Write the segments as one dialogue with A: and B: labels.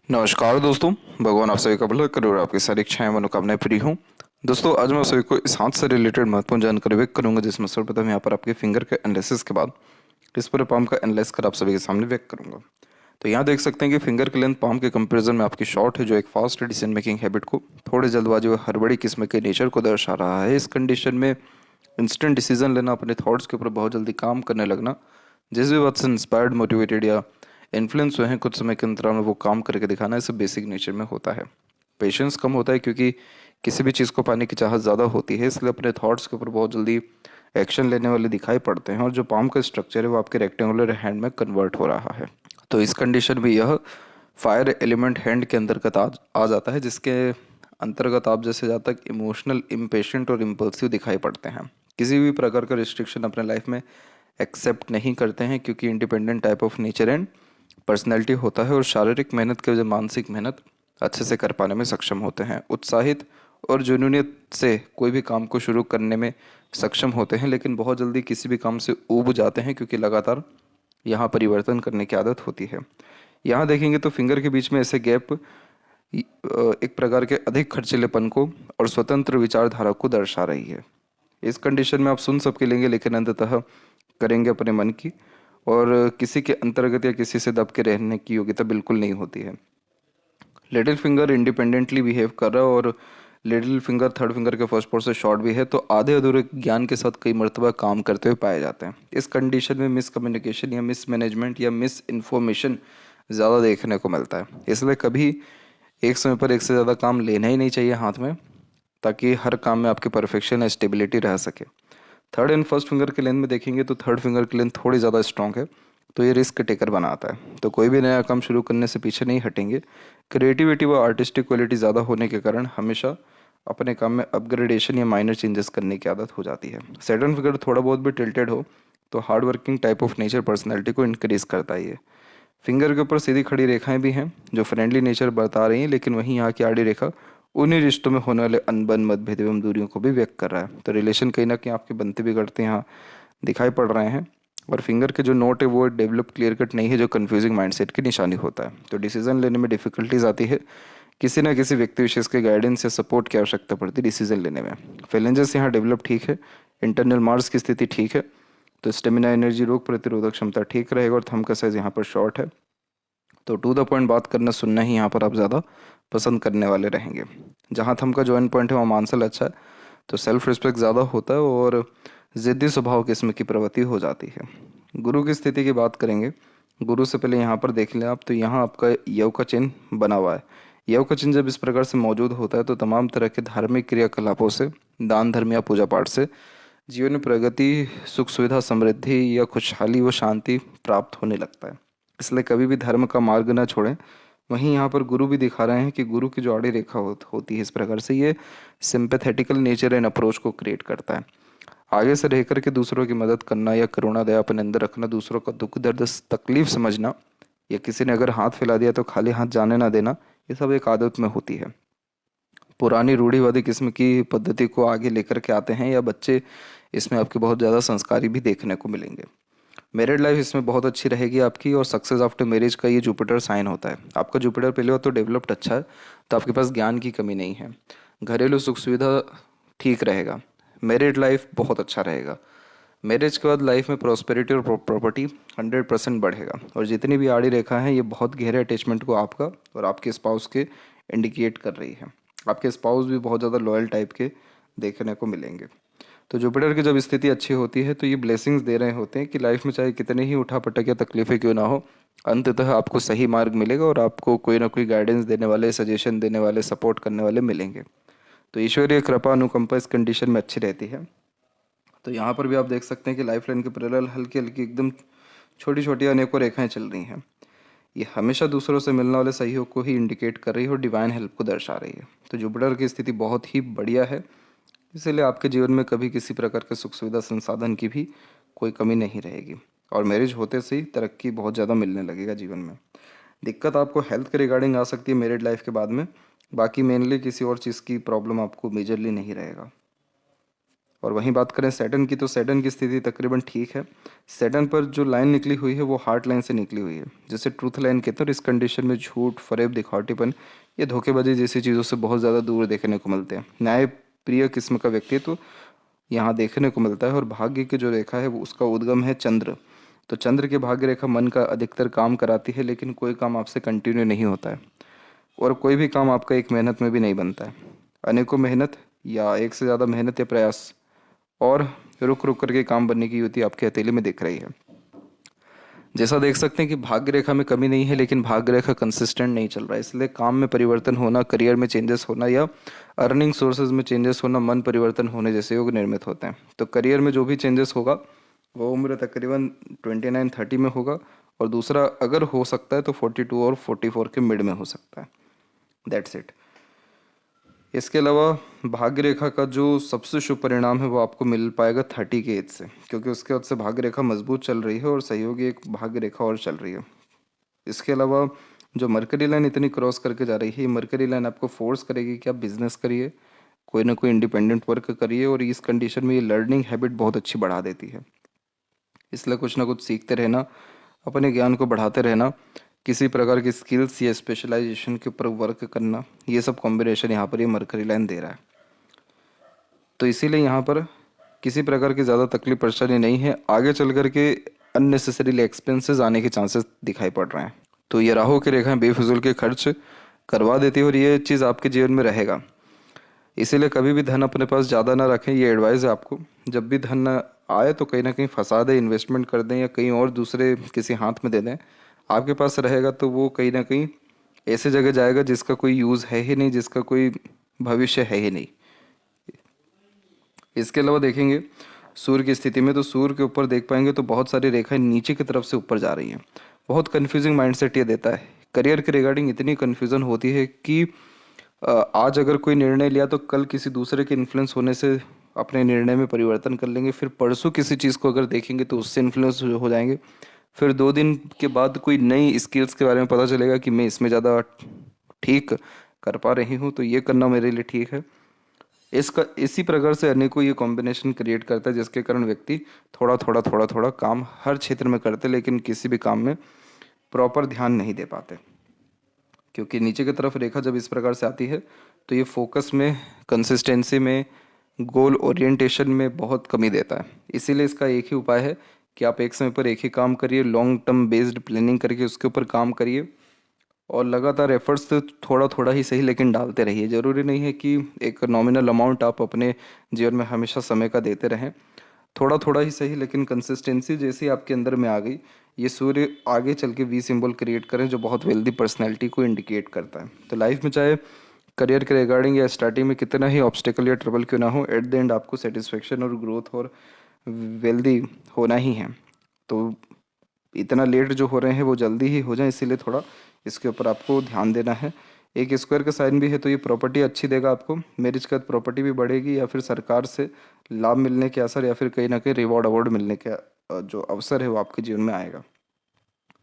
A: नमस्कार दोस्तों। भगवान आप सभी का भला करे और आपकी सारी इच्छाएं मनोकामनाएं पूरी हों। दोस्तों आज मैं सभी को इस हाथ से रिलेटेड महत्वपूर्ण जानकारी व्यक्त करूंगा, जिसमें सर्वप्रथम यहाँ पर आपके फिंगर के एनालिसिस के बाद इस पूरे पाम का एनालाइज कर आप सभी के सामने व्यक्त करूंगा। तो यहाँ देख सकते हैं कि फिंगर की लेंथ पाम के कंपेरिजन में आपकी शॉर्ट है, जो एक फास्ट डिसीजन मेकिंग हैबिट को, थोड़ी जल्दबाजी व हड़बड़ी किस्म के नेचर को दर्शा रहा है। इस कंडीशन में इंस्टेंट डिसीजन लेना, अपने थॉट्स के ऊपर बहुत जल्दी काम करने लगना, जिस भी बात से इंस्पायर्ड, मोटिवेटेड या इन्फ्लुएंस हुए हैं, कुछ समय के अंतराल में वो काम करके दिखाना, इसे बेसिक नेचर में होता है। पेशेंस कम होता है क्योंकि किसी भी चीज़ को पाने की चाहत ज़्यादा होती है, इसलिए अपने थॉट्स के ऊपर बहुत जल्दी एक्शन लेने वाले दिखाई पड़ते हैं। और जो पाम का स्ट्रक्चर है वो आपके रेक्टेंगुलर हैंड में कन्वर्ट हो रहा है। तो इस कंडीशन में यह फायर एलिमेंट हैंड के अंतर्गत आ जाता है, जिसके अंतर्गत आप जैसे ज़्यादा तक इमोशनल, इम्पेशेंट और इम्पल्सिव दिखाई पड़ते हैं। किसी भी प्रकार का रिस्ट्रिक्शन अपने लाइफ में एक्सेप्ट नहीं करते हैं, क्योंकि independent type of nature and personality होता है। और शारीरिक मेहनत के वजह मानसिक मेहनत अच्छे से कर पाने में सक्षम होते हैं। उत्साहित और जुनूनियत से कोई भी काम को शुरू करने में सक्षम होते हैं, लेकिन बहुत जल्दी किसी भी काम से ऊब जाते हैं, क्योंकि लगातार यहाँ परिवर्तन करने की आदत होती है। यहाँ देखेंगे तो फिंगर के बीच में ऐसे गैप एक प्रकार के अधिक खर्चीलेपन को और स्वतंत्र विचारधारा को दर्शा रही है। इस कंडीशन में आप सुन सबके लेंगे, लेकिन अंततः करेंगे अपने मन की, और किसी के अंतर्गत या किसी से दब के रहने की योग्यता बिल्कुल नहीं होती है। लिटिल फिंगर इंडिपेंडेंटली बिहेव कर रहा है, और लिटिल फिंगर थर्ड फिंगर के फर्स्ट पार्ट से शॉर्ट भी है, तो आधे अधूरे ज्ञान के साथ कई मरतबा काम करते हुए पाए जाते हैं। इस कंडीशन में मिस कम्युनिकेशन या मिस मैनेजमेंट या मिस इन्फॉर्मेशन ज़्यादा देखने को मिलता है। इसलिए कभी एक समय पर एक से ज़्यादा काम लेना ही नहीं चाहिए हाथ में, ताकि हर काम में आपकी परफेक्शन या स्टेबिलिटी रह सके। थर्ड एंड फर्स्ट फिंगर के लेंथ में देखेंगे तो थर्ड फिंगर की लेंथ थोड़ी ज़्यादा स्ट्रॉन्ग है, तो ये रिस्क टेकर बनाता है। तो कोई भी नया काम शुरू करने से पीछे नहीं हटेंगे। क्रिएटिविटी व आर्टिस्टिक क्वालिटी ज़्यादा होने के कारण हमेशा अपने काम में अपग्रेडेशन या माइनर चेंजेस करने की आदत हो जाती है। सेकंड फिगर थोड़ा बहुत भी टिल्टेड हो तो hard working type of nature personality को इंक्रीज करता है। ये फिंगर के ऊपर सीधी खड़ी रेखाएं भी हैं जो फ्रेंडली नेचर बता रही हैं, लेकिन वहीं यहाँ की आड़ी रेखा उन्हीं रिश्तों में होने वाले अनबन, मतभेद एवं दूरियों को भी व्यक्त कर रहा है। तो रिलेशन कहीं ना कहीं आपके बनते बिगड़ते यहाँ दिखाई पड़ रहे हैं। और फिंगर के जो नोट है वो डेवलप क्लियर कट नहीं है, जो कंफ्यूजिंग माइंडसेट की निशानी होता है। तो डिसीजन लेने में डिफिकल्टीज आती है, किसी ना किसी व्यक्ति विशेष के गाइडेंस या सपोर्ट की आवश्यकता पड़ती है डिसीजन लेने में। फैलेंजेस यहाँ डेवलप ठीक है, इंटरनल मार्स की स्थिति ठीक है, तो स्टेमिना, एनर्जी, रोग प्रतिरोधक क्षमता ठीक रहेगा, और थंब का साइज यहाँ पर शॉर्ट है। तो टू द पॉइंट बात करना, सुनना ही यहाँ पर आप ज़्यादा पसंद करने वाले रहेंगे। जहाँ थंब का जॉइंट पॉइंट है वहाँ मानसल अच्छा है, तो सेल्फ रिस्पेक्ट ज़्यादा होता है, और ज़िद्दी स्वभाव किस्म की प्रवृत्ति हो जाती है। गुरु की स्थिति की बात करेंगे। गुरु से पहले यहाँ पर देख लें आप, तो यहाँ आपका यव का चिन्ह बना हुआ है। यव का चिन्ह जब इस प्रकार से मौजूद होता है, तो तमाम तरह के धार्मिक क्रियाकलापों से, दान धर्म या पूजा पाठ से जीवन में प्रगति, सुख सुविधा, समृद्धि या खुशहाली व शांति प्राप्त होने लगता है। इसलिए कभी भी धर्म का मार्ग न छोड़ें। वहीं यहाँ पर गुरु भी दिखा रहे हैं कि गुरु की जो आड़ी रेखा होती है इस प्रकार से, ये सिंपैथेटिकल नेचर एंड अप्रोच को क्रिएट करता है। आगे से रह करके दूसरों की मदद करना या करुणा दया अपने अंदर रखना, दूसरों का दुख दर्द तकलीफ समझना, या किसी ने अगर हाथ फैला दिया तो खाली हाथ जाने ना देना, ये सब एक आदत में होती है। पुरानी रूढ़िवादी किस्म की पद्धति को आगे लेकर के आते हैं, या बच्चे इसमें आपके बहुत ज़्यादा संस्कारी भी देखने को मिलेंगे। मैरिड लाइफ इसमें बहुत अच्छी रहेगी आपकी, और सक्सेस आफ्टर मैरिज का ये जुपिटर साइन होता है। आपका जुपिटर पहले हो तो डेवलप्ड अच्छा है, तो आपके पास ज्ञान की कमी नहीं है। घरेलू सुख सुविधा ठीक रहेगा। मैरिड लाइफ बहुत अच्छा रहेगा। मैरिज के बाद लाइफ में प्रॉस्पेरिटी और प्रॉपर्टी 100% बढ़ेगा। और जितनी भी आड़ी रेखा है ये बहुत गहरे अटैचमेंट को आपका और आपके स्पाउस के इंडिकेट कर रही है। आपके स्पाउस भी बहुत ज़्यादा लॉयल टाइप के देखने को मिलेंगे। तो जुपिटर की जब स्थिति अच्छी होती है तो ये ब्लेसिंग्स दे रहे होते हैं कि लाइफ में चाहे कितने ही उठापटक या तकलीफें क्यों ना हो, अंततः आपको सही मार्ग मिलेगा, और आपको कोई ना कोई गाइडेंस देने वाले, सजेशन देने वाले, सपोर्ट करने वाले मिलेंगे। तो ईश्वरीय कृपा, अनुकंपा इस कंडीशन में अच्छी रहती है। तो यहाँ पर भी आप देख सकते हैं कि लाइफ लाइन के पैरेलल हल्की हल्की एकदम छोटी छोटी अनेकों रेखाएं चल रही हैं। ये हमेशा दूसरों से मिलने वाले सहयोग को ही इंडिकेट कर रही है और डिवाइन हेल्प को दर्शा रही है। तो जुपिटर की स्थिति बहुत ही बढ़िया है, इसीलिए आपके जीवन में कभी किसी प्रकार के सुख सुविधा संसाधन की भी कोई कमी नहीं रहेगी, और मैरिज होते से ही तरक्की बहुत ज़्यादा मिलने लगेगा जीवन में। दिक्कत आपको हेल्थ के रिगार्डिंग आ सकती है मैरिड लाइफ के बाद में, बाकी मेनली किसी और चीज़ की प्रॉब्लम आपको मेजरली नहीं रहेगा। और वहीं बात करें सैटर्न की, तो सैटर्न की स्थिति तकरीबन ठीक है। सैटर्न पर जो लाइन निकली हुई है वो हार्ट लाइन से निकली हुई है, जिसे ट्रूथ लाइन कहते हैं। और इस कंडीशन में झूठ, फरेब, दिखावटीपन, ये धोखेबाजी जैसी चीज़ों से बहुत ज़्यादा दूर देखने को मिलते हैं। न्याय प्रिय किस्म का व्यक्तित्व यहाँ देखने को मिलता है। और भाग्य की जो रेखा है वो उसका उद्गम है चंद्र। तो चंद्र की भाग्य रेखा मन का अधिकतर काम कराती है, लेकिन कोई काम आपसे कंटिन्यू नहीं होता है और कोई भी काम आपका एक मेहनत में भी नहीं बनता है। अनेकों मेहनत या एक से ज़्यादा मेहनत या प्रयास और रुक रुक करके काम बनने की युति आपके हथेली में दिख रही है। जैसा देख सकते हैं कि भाग्य रेखा में कमी नहीं है, लेकिन भाग्य रेखा कंसिस्टेंट नहीं चल रहा है। इसलिए काम में परिवर्तन होना, करियर में चेंजेस होना या अर्निंग सोर्सेज में चेंजेस होना, मन परिवर्तन होने जैसे योग निर्मित होते हैं। तो करियर में जो भी चेंजेस होगा वो उम्र तकरीबन 29-30 में होगा, और दूसरा अगर हो सकता है तो 42 और 44 के मिड में हो सकता है। That's it. इसके अलावा भाग्य रेखा का जो सबसे शुभ परिणाम है वो आपको मिल पाएगा 30 के एज से, क्योंकि उसके बाद से भाग्य रेखा मजबूत चल रही है और सहयोगी एक भाग्य रेखा और चल रही है। इसके अलावा जो मरकरी लाइन इतनी क्रॉस करके जा रही है, ये मरकरी लाइन आपको फोर्स करेगी कि आप बिजनेस करिए, कोई ना कोई इंडिपेंडेंट वर्क करिए, और इस कंडीशन में ये लर्निंग हैबिट बहुत अच्छी बढ़ा देती है। इसलिए कुछ ना कुछ सीखते रहना, अपने ज्ञान को बढ़ाते रहना, किसी प्रकार की स्किल्स या स्पेशलाइजेशन के ऊपर वर्क करना, ये सब कॉम्बिनेशन यहाँ पर ये मरकरी लाइन दे रहा है। तो इसीलिए यहाँ पर किसी प्रकार की ज़्यादा तकलीफ परेशानी नहीं है। आगे चल कर के अननेसेसरीली एक्सपेंसेस आने के चांसेस दिखाई पड़ रहे हैं। तो ये राहु की रेखाएं बेफिजूल के खर्च करवा देती है और ये चीज़ आपके जीवन में रहेगा। इसीलिए कभी भी धन अपने पास ज़्यादा ना रखें, ये एडवाइस है आपको। जब भी धन ना आए तो कहीं ना कहीं फंसा दें, इन्वेस्टमेंट कर दें या कहीं और दूसरे किसी हाथ में दे दें। आपके पास रहेगा तो वो कहीं ना कहीं ऐसे जगह जाएगा जिसका कोई यूज़ है ही नहीं, जिसका कोई भविष्य है ही नहीं। इसके अलावा देखेंगे सूर्य की स्थिति में, तो सूर्य के ऊपर देख पाएंगे तो बहुत सारी रेखाएं नीचे की तरफ से ऊपर जा रही हैं। बहुत कन्फ्यूजिंग माइंडसेट ये देता है। करियर के रिगार्डिंग इतनी कन्फ्यूज़न होती है कि आज अगर कोई निर्णय लिया तो कल किसी दूसरे के इन्फ्लुएंस होने से अपने निर्णय में परिवर्तन कर लेंगे, फिर परसों किसी चीज़ को अगर देखेंगे तो उससे इन्फ्लुएंस हो जाएंगे, फिर 2 दिन के बाद कोई नई स्किल्स के बारे में पता चलेगा कि मैं इसमें ज़्यादा ठीक कर पा रही हूँ, तो ये करना मेरे लिए ठीक है। इसका इसी प्रकार से अनेकों ये कॉम्बिनेशन क्रिएट करता है, जिसके कारण व्यक्ति थोड़ा थोड़ा काम हर क्षेत्र में करते, लेकिन किसी भी काम में प्रॉपर ध्यान नहीं दे पाते। क्योंकि नीचे की तरफ रेखा जब इस प्रकार से आती है तो ये फोकस में, कंसिस्टेंसी में, गोल ओरिएंटेशन में बहुत कमी देता है। इसीलिए इसका एक ही उपाय है कि आप एक समय पर एक ही काम करिए, लॉन्ग टर्म बेस्ड प्लानिंग करके उसके ऊपर काम करिए और लगातार एफर्ट्स थोड़ा थोड़ा ही सही लेकिन डालते रहिए। ज़रूरी नहीं है कि एक नॉमिनल अमाउंट आप अपने जीवन में हमेशा समय का देते रहें, थोड़ा थोड़ा ही सही, लेकिन कंसिस्टेंसी जैसी आपके अंदर में आ गई, ये सूर्य आगे चल के वी सिंबल क्रिएट करें जो बहुत वेल्दी पर्सनैलिटी को इंडिकेट करता है। तो लाइफ में चाहे करियर के रिगार्डिंग या स्टार्टिंग में कितना ही ऑब्स्टेकल या ट्रबल क्यों ना हो, एट द एंड आपको सेटिस्फेक्शन और ग्रोथ और वेल्दी होना ही है। तो इतना लेट जो हो रहे हैं वो जल्दी ही हो जाए, इसीलिए थोड़ा इसके ऊपर आपको ध्यान देना है। एक स्क्वायर का साइन भी है तो ये प्रॉपर्टी अच्छी देगा आपको, मैरिज के बाद प्रॉपर्टी भी बढ़ेगी, या फिर सरकार से लाभ मिलने के असर, या फिर कहीं ना कहीं रिवॉर्ड अवार्ड मिलने के जो अवसर है वो आपके जीवन में आएगा।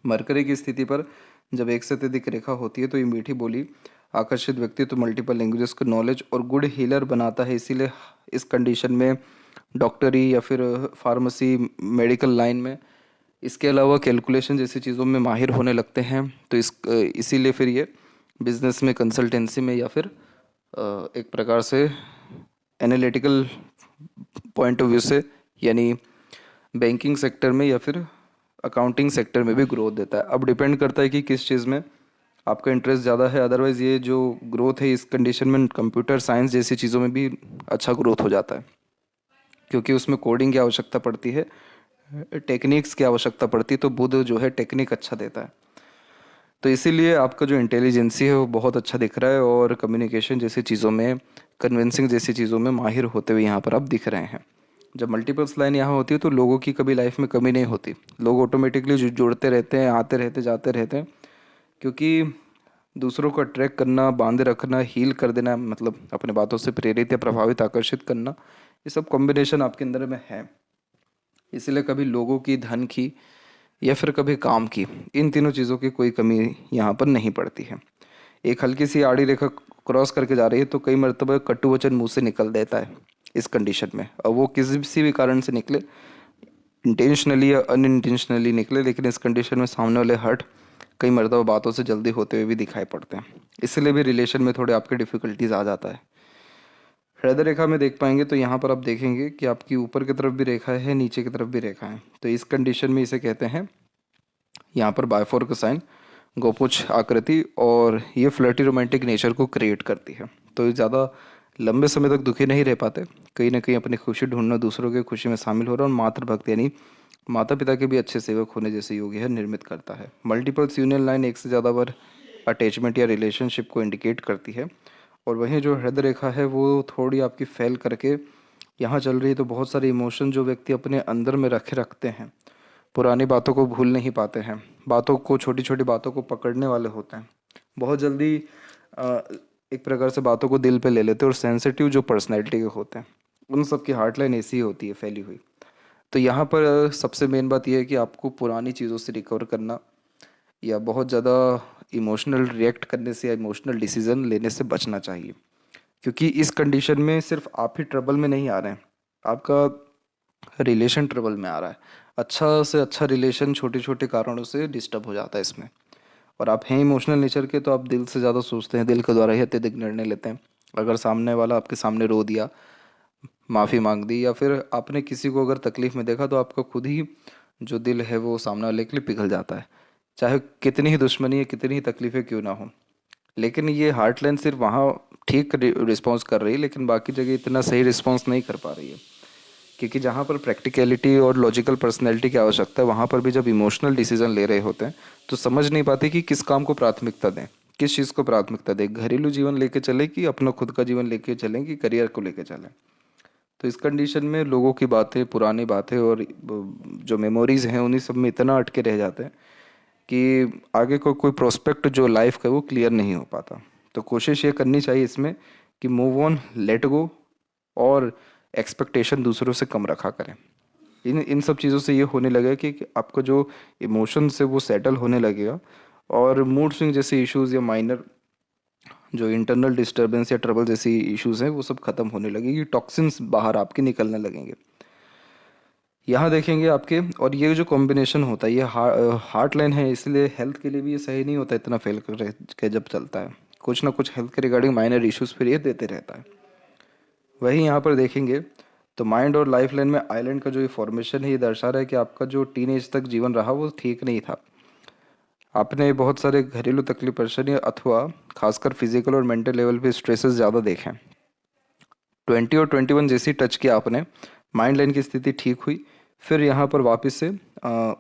A: मरकरी की स्थिति पर जब एक से अधिक रेखा होती है तो ये मीठी बोली, आकर्षित व्यक्तित्व, मल्टीपल लैंग्वेजेस का नॉलेज और गुड हीलर बनाता है। इसीलिए इस कंडीशन में डॉक्टरी या फिर फार्मेसी, मेडिकल लाइन में, इसके अलावा कैलकुलेशन जैसी चीज़ों में माहिर होने लगते हैं। तो इसीलिए फिर ये बिजनेस में, कंसल्टेंसी में, या फिर एक प्रकार से एनालिटिकल पॉइंट ऑफ व्यू से, यानी बैंकिंग सेक्टर में या फिर अकाउंटिंग सेक्टर में भी ग्रोथ देता है। अब डिपेंड करता है कि किस चीज़ में आपका इंटरेस्ट ज़्यादा है। अदरवाइज़ ये जो ग्रोथ है इस कंडीशन में कंप्यूटर साइंस जैसी चीज़ों में भी अच्छा ग्रोथ हो जाता है, क्योंकि उसमें कोडिंग की आवश्यकता पड़ती है, टेक्निक्स की आवश्यकता पड़ती है। तो बुध जो है टेक्निक अच्छा देता है। तो इसीलिए आपका जो इंटेलिजेंसी है वो बहुत अच्छा दिख रहा है और कम्युनिकेशन जैसी चीज़ों में, कन्विंसिंग जैसी चीज़ों में माहिर होते हुए यहाँ पर आप दिख रहे हैं। जब मल्टीपल्स लाइन यहाँ होती है तो लोगों की कभी लाइफ में कमी नहीं होती। लोग ऑटोमेटिकली जुड़ते रहते हैं, आते रहते, जाते रहते हैं, क्योंकि दूसरों को अट्रैक्ट करना, बांधे रखना, हील कर देना, मतलब अपने बातों से प्रेरित या प्रभावित, आकर्षित करना, ये सब कॉम्बिनेशन आपके अंदर में है। इसलिए कभी लोगों की, धन की या फिर कभी काम की, इन तीनों चीज़ों की कोई कमी यहाँ पर नहीं पड़ती है। एक हल्की सी आड़ी रेखा क्रॉस करके जा रही है तो कई मरतबा कटु वचन मुँह से निकल देता है, इस कंडीशन में। अब वो किसी भी कारण से निकले, इंटेंशनली या अनइंटेंशनली निकले, लेकिन इस कंडीशन में सामने वाले हर्ट कई मरतबा बातों से जल्दी होते हुए भी दिखाई पड़ते हैं। इसलिए भी रिलेशन में थोड़े आपके डिफ़िकल्टीज आ जाता है। हृदय रेखा में देख पाएंगे तो यहाँ पर आप देखेंगे कि आपकी ऊपर की तरफ भी रेखा है, नीचे की तरफ भी रेखा है। तो इस कंडीशन में इसे कहते हैं यहाँ पर बायफोर का साइन, गोपुछ आकृति, और ये फ्लर्टी रोमांटिक नेचर को क्रिएट करती है। तो ज़्यादा लंबे समय तक दुखी नहीं रह पाते, कहीं ना कहीं अपनी खुशी ढूंढना, दूसरों की खुशी में शामिल हो रहा, और मातृभक्त यानी माता पिता के भी अच्छे सेवक होने जैसे योग है निर्मित करता है। मल्टीपल्स यूनियन लाइन एक से ज़्यादा बार अटैचमेंट या रिलेशनशिप को इंडिकेट करती है। और वहीं जो हृदय रेखा है वो थोड़ी आपकी फैल करके यहाँ चल रही है, तो बहुत सारे इमोशन जो व्यक्ति अपने अंदर में रखते हैं, पुरानी बातों को भूल नहीं पाते हैं, बातों को, छोटी छोटी बातों को पकड़ने वाले होते हैं, बहुत जल्दी एक प्रकार से बातों को दिल पे ले लेते हैं, और सेंसिटिव जो पर्सनैलिटी के होते हैं उन सब की हार्ट लाइन ऐसी ही होती है, फैली हुई। तो यहाँ पर सबसे मेन बात यह है कि आपको पुरानी चीज़ों से रिकवर करना या बहुत ज़्यादा इमोशनल रिएक्ट करने से या इमोशनल डिसीज़न लेने से बचना चाहिए, क्योंकि इस कंडीशन में सिर्फ आप ही ट्रबल में नहीं आ रहे हैं, आपका रिलेशन ट्रबल में आ रहा है। अच्छा से अच्छा रिलेशन छोटे छोटे कारणों से डिस्टर्ब हो जाता है इसमें। और आप हैं इमोशनल नेचर के, तो आप दिल से ज़्यादा सोचते हैं, दिल के द्वारा ही अत्यधिक निर्णय लेते हैं। अगर सामने वाला आपके सामने रो दिया, माफ़ी मांग दी, या फिर आपने किसी को अगर तकलीफ़ में देखा, तो आपका खुद ही जो दिल है वो सामने वाले के लिए पिघल जाता है, चाहे कितनी ही दुश्मनी है, कितनी ही तकलीफ़ें क्यों ना हो। लेकिन ये हार्ट लाइन सिर्फ वहाँ ठीक रिस्पॉन्स कर रही है, लेकिन बाकी जगह इतना सही रिस्पॉन्स नहीं कर पा रही है, क्योंकि जहाँ पर प्रैक्टिकलिटी और लॉजिकल पर्सनैलिटी की आवश्यकता है, वहाँ पर भी जब इमोशनल डिसीजन ले रहे होते हैं तो समझ नहीं पाते कि किस काम को प्राथमिकता दें, किस चीज़ को प्राथमिकता दें, घरेलू जीवन लेके चले कि अपना खुद का जीवन लेके चलें, कि करियर को लेके चलें। तो इस कंडीशन में लोगों की बातें, पुरानी बातें और जो मेमोरीज़ हैं उन्हीं सब में इतना अटके रह जाते हैं कि आगे को कोई प्रोस्पेक्ट जो लाइफ का वो क्लियर नहीं हो पाता। तो कोशिश ये करनी चाहिए इसमें कि मूव ऑन, लेट गो, और एक्सपेक्टेशन दूसरों से कम रखा करें। इन इन सब चीज़ों से ये होने लगेगा कि आपको जो इमोशंस है वो सेटल होने लगेगा, और मूड स्विंग जैसे इश्यूज़ या माइनर जो इंटरनल डिस्टर्बेंस या ट्रबल जैसी इश्यूज़ हैं वो सब खत्म होने लगेगी, टॉक्सिन्स बाहर आपके निकलने लगेंगे। यहाँ देखेंगे आपके, और ये जो कॉम्बिनेशन होता है ये हार्ट लाइन है, इसलिए हेल्थ के लिए भी ये सही नहीं होता इतना फेल कर के जब चलता है, कुछ ना कुछ हेल्थ के रिगार्डिंग माइनर इश्यूज़ फिर ये देते रहता है। वही यहाँ पर देखेंगे तो माइंड और लाइफ लाइन में आइलैंड का जो ये फॉर्मेशन है ये दर्शा रहा है कि आपका जो टीनेज तक जीवन रहा वो ठीक नहीं था। आपने बहुत सारे घरेलू तकलीफ, परेशानी, अथवा खासकर फिजिकल और मेंटल लेवल पे स्ट्रेसेस ज़्यादा देखे हैं। 20 और 21 जैसी टच किया आपने, माइंड लाइन की स्थिति ठीक हुई, फिर यहाँ पर वापस से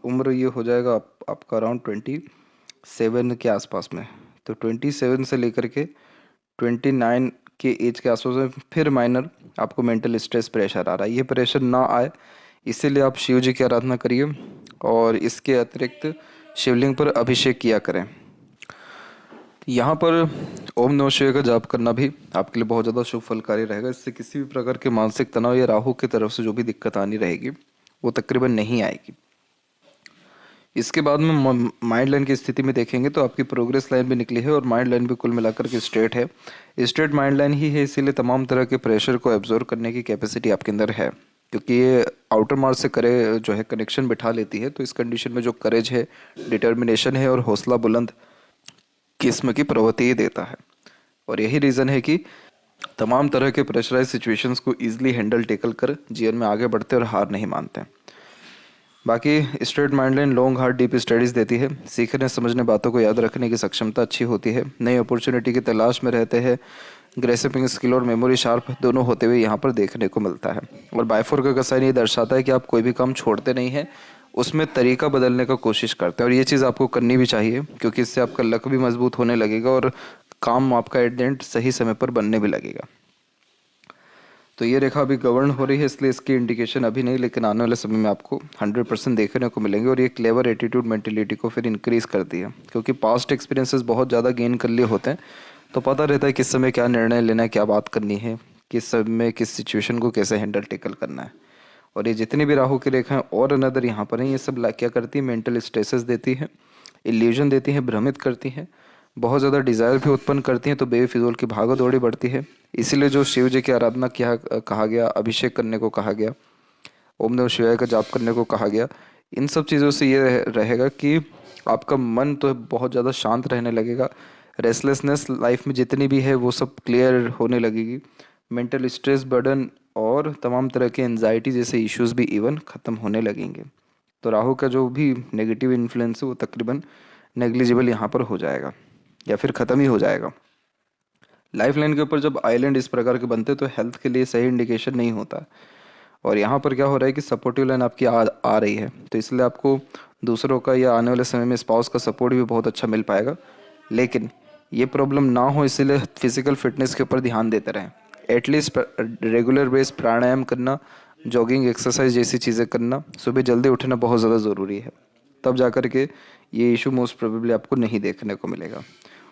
A: उम्र ये हो जाएगा आपका अराउंड 27 के आसपास में। तो 27 से लेकर के 29 के एज के आसपास में फिर माइनर आपको मेंटल स्ट्रेस, प्रेशर आ रहा है। ये प्रेशर ना आए इसीलिए आप शिव जी की आराधना करिए, और इसके अतिरिक्त शिवलिंग पर अभिषेक किया करें। यहाँ पर ओम नमः शिवाय का जाप करना भी आपके लिए बहुत ज़्यादा शुभ फलकारी रहेगा। इससे किसी भी प्रकार के मानसिक तनाव या राहु की तरफ से जो भी दिक्कत आनी रहेगी वो तकरीबन नहीं आएगी। इसके बाद में माइंड लाइन की स्थिति में देखेंगे तो आपकी प्रोग्रेस लाइन भी निकली है, और माइंड लाइन भी कुल मिलाकर के स्ट्रेट है। स्ट्रेट माइंड लाइन ही है, इसीलिए तमाम तरह के प्रेशर को एब्जॉर्व करने की कैपेसिटी आपके अंदर है, क्योंकि ये आउटर मार्स से करे जो है कनेक्शन बिठा लेती है। तो इस कंडीशन में जो करेज है, डिटर्मिनेशन है और हौसला बुलंद किस्म की प्रवृत्ति ये देता है। और यही रीज़न है कि तमाम तरह के प्रेशराइज सिचुएशंस को ईजिली हैंडल टेकल कर जीवन में आगे बढ़ते और हार नहीं मानते। बाकी straight mind line long hard deep studies देती है, सीखने समझने, बातों को याद रखने की क्षमता अच्छी होती है, नई अपॉर्चुनिटी की तलाश में रहते हैं, ग्रेसिपिंग स्किल और मेमोरी शार्प दोनों होते हुए यहाँ पर देखने को मिलता है। और बायफोर का साइन ये दर्शाता है कि आप कोई भी काम छोड़ते नहीं हैं, उसमें तरीका बदलने का कोशिश करते हैं, और ये चीज़ आपको करनी भी चाहिए, क्योंकि इससे आपका लक भी मजबूत होने लगेगा और काम आपका एट द एंड सही समय पर बनने भी लगेगा। तो ये रेखा अभी गवर्न हो रही है, इसलिए इसकी इंडिकेशन अभी नहीं, लेकिन आने वाले समय में आपको 100% देखने को मिलेंगे। और ये क्लेवर एटीट्यूड मेंटेलिटी को फिर इंक्रीज़ करती है, क्योंकि पास्ट एक्सपीरियंसेस बहुत ज़्यादा गेन कर लिए होते हैं, तो पता रहता है किस समय क्या निर्णय लेना है, क्या बात करनी है, किस समय किस सिचुएशन को कैसे हैंडल टेकल करना है। और ये जितनी भी राहु की रेखाएं और अनदर यहाँ पर हैं, ये सब क्या करती है, मेंटल स्ट्रेसेस देती है, इल्यूजन देती है, भ्रमित करती हैं, बहुत ज़्यादा डिज़ायर भी उत्पन्न करती हैं, तो बेफिजूल की भागो दौड़ी बढ़ती है। इसीलिए जो शिव जी की आराधना किया कहा गया, अभिषेक करने को कहा गया, ओम नमः शिवाय का जाप करने को कहा गया, इन सब चीज़ों से ये रहेगा कि आपका मन तो बहुत ज़्यादा शांत रहने लगेगा। रेस्टलेसनेस लाइफ में जितनी भी है वो सब क्लियर होने लगेगी। मेंटल स्ट्रेस, बर्डन और तमाम तरह के एनजाइटी जैसे इश्यूज भी इवन ख़त्म होने लगेंगे। तो राहु का जो भी नेगेटिव इन्फ्लुएंस है वो तकरीबन नेग्लिजिबल यहाँ पर हो जाएगा या फिर ख़त्म ही हो जाएगा। लाइफ लाइन के ऊपर जब आइलैंड इस प्रकार के बनते हैं तो हेल्थ के लिए सही इंडिकेशन नहीं होता। और यहाँ पर क्या हो रहा है कि सपोर्टिव लाइन आपकी आ रही है, तो इसलिए आपको दूसरों का या आने वाले समय में स्पाउस का सपोर्ट भी बहुत अच्छा मिल पाएगा। लेकिन ये प्रॉब्लम ना हो इसीलिए फिजिकल फिटनेस के ऊपर ध्यान देते रहें। एटलीस्ट रेगुलर बेस प्राणायाम करना, जॉगिंग एक्सरसाइज जैसी चीज़ें करना, सुबह जल्दी उठना बहुत ज़्यादा ज़रूरी है। तब जा कर के ये इशू मोस्ट प्रोबेबली आपको नहीं देखने को मिलेगा।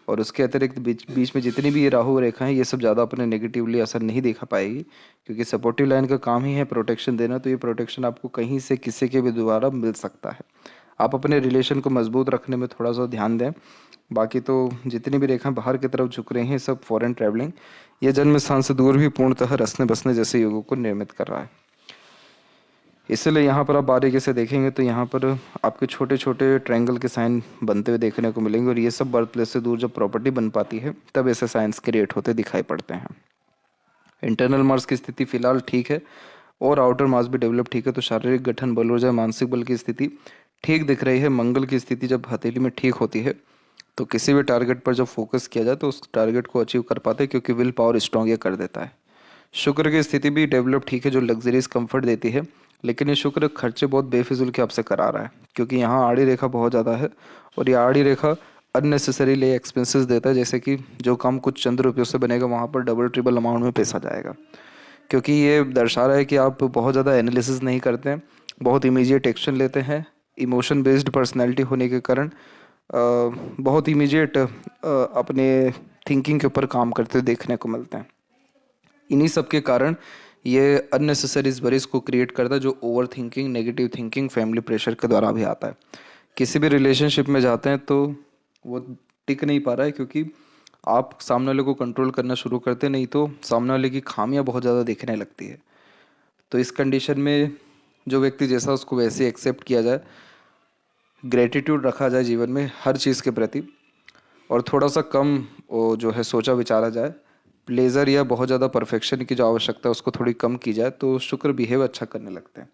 A: और उसके अतिरिक्त बीच बीच में जितनी भी ये राहु रेखा है ये सब ज़्यादा अपने नेगेटिवली असर नहीं दिखा पाएगी, क्योंकि सपोर्टिव लाइन का काम ही है प्रोटेक्शन देना। तो ये प्रोटेक्शन आपको कहीं से किसी के भी द्वारा मिल सकता है। आप अपने रिलेशन को मजबूत रखने में थोड़ा सा ध्यान दें। बाकी तो जितनी भी रेखाएं बाहर की तरफ झुक रही हैं सब फॉरेन ट्रैवलिंग, ये जन्म स्थान से दूर भी पूर्णतः रसने बसने जैसे योगों को निर्मित कर रहा है। इसलिए यहाँ पर आप बारीकी से देखेंगे तो यहाँ पर आपके छोटे छोटे ट्रायंगल के साइन बनते हुए देखने को मिलेंगे। और ये सब बर्थ प्लेस से दूर जब प्रॉपर्टी बन पाती है तब ऐसे साइंस क्रिएट होते दिखाई पड़ते हैं। इंटरनल मार्स की स्थिति फिलहाल ठीक है और आउटर मार्स भी डेवलप ठीक है, तो शारीरिक गठन, बल ऊर्जा, मानसिक बल की स्थिति ठीक दिख रही है। मंगल की स्थिति जब हथेली में ठीक होती है तो किसी भी टारगेट पर जब फोकस किया जाए तो उस टारगेट को अचीव कर पाते हैं, क्योंकि विल पावर स्ट्रॉन्ग ये कर देता है। शुक्र की स्थिति भी डेवलप ठीक है जो लग्जरीज कंफर्ट देती है, लेकिन ये शुक्र खर्चे बहुत बेफिजूल के आपसे करा रहा है, क्योंकि यहाँ आड़ी रेखा बहुत ज़्यादा है और ये आड़ी रेखा अननेसेसरीली एक्सपेंसेस देता है। जैसे कि जो काम कुछ चंद रुपयों से बनेगा वहाँ पर डबल ट्रिपल अमाउंट में पैसा जाएगा, क्योंकि ये दर्शा रहा है कि आप बहुत ज़्यादा एनालिसिस नहीं करते हैं, बहुत इमीडिएट एक्शन लेते हैं। इमोशन बेस्ड पर्सनैलिटी होने के कारण बहुत इमीडिएट अपने थिंकिंग के ऊपर काम करते हुए देखने को मिलते हैं। इन्हीं सब के कारण ये अननेसेसरी वरीज को क्रिएट करता है, जो over thinking, negative thinking, family pressure के द्वारा भी आता है। किसी भी रिलेशनशिप में जाते हैं तो वो टिक नहीं पा रहा है, क्योंकि आप सामने वाले को कंट्रोल करना शुरू करते नहीं तो सामने वाले की खामियां बहुत ज़्यादा दिखने लगती है। तो इस कंडीशन में जो व्यक्ति जैसा उसको वैसे एक्सेप्ट किया जाए, ग्रेटिट्यूड रखा जाए जीवन में हर चीज़ के प्रति, और थोड़ा सा कम वो जो है सोचा विचारा जाए, प्लेजर या बहुत ज़्यादा परफेक्शन की जो आवश्यकता है उसको थोड़ी कम की जाए, तो शुक्र बिहेव अच्छा करने लगते हैं।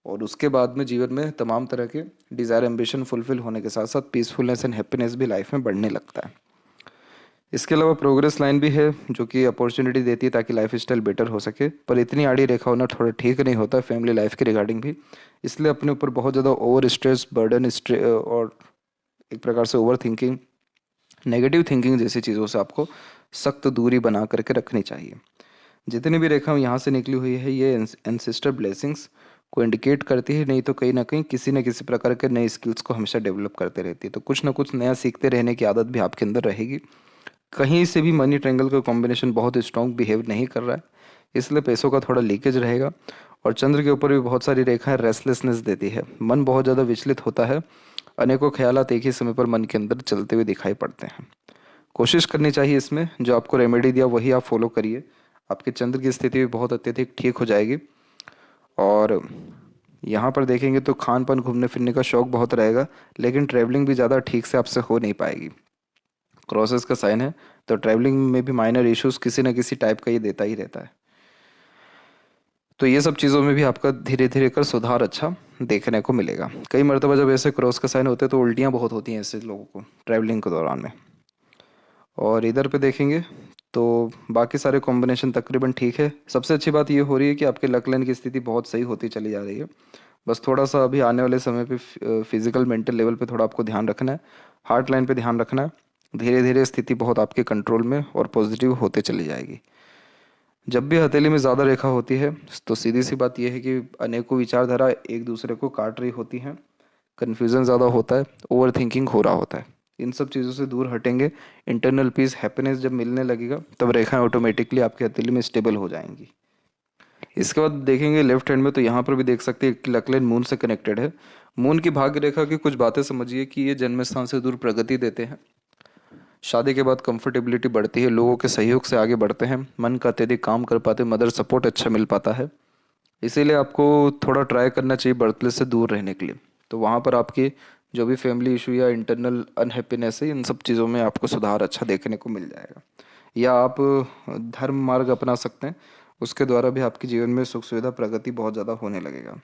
A: और उसके बाद में जीवन में तमाम तरह के डिज़ायर, एम्बिशन फुलफिल होने के साथ साथ पीसफुलनेस एंड हैप्पीनेस भी लाइफ में बढ़ने लगता है। इसके अलावा प्रोग्रेस लाइन भी है जो कि अपॉर्चुनिटी देती है ताकि लाइफ स्टाइल बेटर हो सके, पर इतनी आड़ी रेखा होना थोड़ा ठीक नहीं होता फैमिली लाइफ के रिगार्डिंग भी। इसलिए अपने ऊपर बहुत ज़्यादा ओवर स्ट्रेस, बर्डन, और एक प्रकार से ओवर थिंकिंग, नेगेटिव थिंकिंग जैसी चीज़ों से आपको सख्त दूरी बना करके रखनी चाहिए। जितनी भी रेखा यहाँ से निकली हुई है ये एंसेस्टर ब्लेसिंग्स को इंडिकेट करती है, नहीं तो कहीं ना कहीं किसी न किसी प्रकार के नए स्किल्स को हमेशा डेवलप करते रहती है। तो कुछ ना कुछ नया सीखते रहने की आदत भी आपके अंदर रहेगी। कहीं से भी मनी ट्रायंगल का कॉम्बिनेशन बहुत स्ट्रॉन्ग बिहेव नहीं कर रहा है, इसलिए पैसों का थोड़ा लीकेज रहेगा। और चंद्र के ऊपर भी बहुत सारी रेखाएं रेस्टलेसनेस देती है, मन बहुत ज़्यादा विचलित होता है, अनेकों ख्यालात एक ही समय पर मन के अंदर चलते हुए दिखाई पड़ते हैं। कोशिश करनी चाहिए इसमें, जो आपको रेमेडी दिया वही आप फॉलो करिए, आपके चंद्र की स्थिति भी बहुत अत्यधिक ठीक हो जाएगी। और यहाँ पर देखेंगे तो खान पान, घूमने फिरने का शौक बहुत रहेगा, लेकिन ट्रैवलिंग भी ज़्यादा ठीक से आपसे हो नहीं पाएगी। क्रॉसेस का साइन है तो ट्रैवलिंग में भी माइनर इश्यूज किसी न किसी टाइप का ये देता ही रहता है। तो ये सब चीज़ों में भी आपका धीरे धीरे कर सुधार अच्छा देखने को मिलेगा। कई मरतबा जब ऐसे क्रॉस का साइन होते हैं तो उल्टियाँ बहुत होती हैं ऐसे लोगों को ट्रैवलिंग के दौरान में। और इधर पे देखेंगे तो बाकी सारे कॉम्बिनेशन तकरीबन ठीक है। सबसे अच्छी बात ये हो रही है कि आपके लक लाइन की स्थिति बहुत सही होती चली जा रही है। बस थोड़ा सा अभी आने वाले समय पे फिजिकल मेंटल लेवल पे थोड़ा आपको ध्यान रखना है, हार्ट लाइन पे ध्यान रखना है। धीरे धीरे स्थिति बहुत आपके कंट्रोल में और पॉजिटिव होते चली जाएगी। जब भी हथेली में ज़्यादा रेखा होती है तो सीधी सी बात यह है कि अनेकों विचारधारा एक दूसरे को काट रही होती हैं, कन्फ्यूज़न ज़्यादा होता है, ओवर थिंकिंग हो रहा होता है। इन सब चीज़ों से दूर हटेंगे, इंटरनल पीस, हैप्पीनेस जब मिलने लगेगा तब रेखाएं ऑटोमेटिकली आपके हथेली में स्टेबल हो जाएंगी। इसके बाद देखेंगे लेफ्ट हैंड में, तो यहाँ पर भी देख सकते हैं कि लक लाइन मून से कनेक्टेड है। मून की भाग्य रेखा की कुछ बातें समझिए कि ये जन्म स्थान से दूर प्रगति देते हैं, शादी के बाद कंफर्टेबिलिटी बढ़ती है, लोगों के सहयोग से आगे बढ़ते हैं, मन का अत्यधिक काम कर पाते, मदर सपोर्ट अच्छा मिल पाता है। इसीलिए आपको थोड़ा ट्राई करना चाहिए बर्थ प्लेस से दूर रहने के लिए। तो वहाँ पर आपकी जो भी फैमिली इशू या इंटरनल अनहैप्पीनेस है, इन सब चीज़ों में आपको सुधार अच्छा देखने को मिल जाएगा। या आप धर्म मार्ग अपना सकते हैं, उसके द्वारा भी आपके जीवन में सुख सुविधा प्रगति बहुत ज़्यादा होने लगेगा।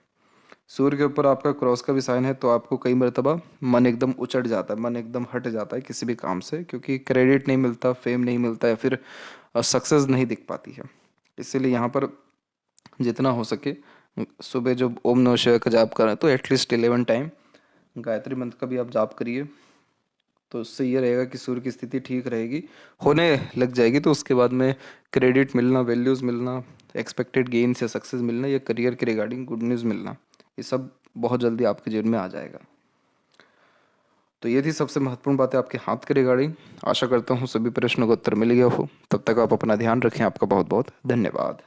A: सूर्य के ऊपर आपका क्रॉस का भी साइन है, तो आपको कई मरतबा मन एकदम उचट जाता है, मन एकदम हट जाता है किसी भी काम से, क्योंकि क्रेडिट नहीं मिलता, फेम नहीं मिलता, या फिर सक्सेस नहीं दिख पाती है। इसीलिए यहाँ पर जितना हो सके सुबह जब ओम नमः शिवाय का जाप करें तो एटलीस्ट 11 टाइम गायत्री मंत्र का भी आप जाप करिए। तो उससे ये रहेगा कि सूर्य की स्थिति ठीक रहेगी, होने लग जाएगी, तो उसके बाद में क्रेडिट मिलना, वैल्यूज़ मिलना, एक्सपेक्टेड गेन्स या सक्सेस मिलना, या करियर के रिगार्डिंग गुड न्यूज़ मिलना, ये सब बहुत जल्दी आपके जीवन में आ जाएगा। तो ये थी सबसे महत्वपूर्ण बातें आपके हाथ के रिगार्डिंग। आशा करता हूँ सभी प्रश्नों का उत्तर मिल गया हो। तब तक आप अपना ध्यान रखें। आपका बहुत बहुत धन्यवाद।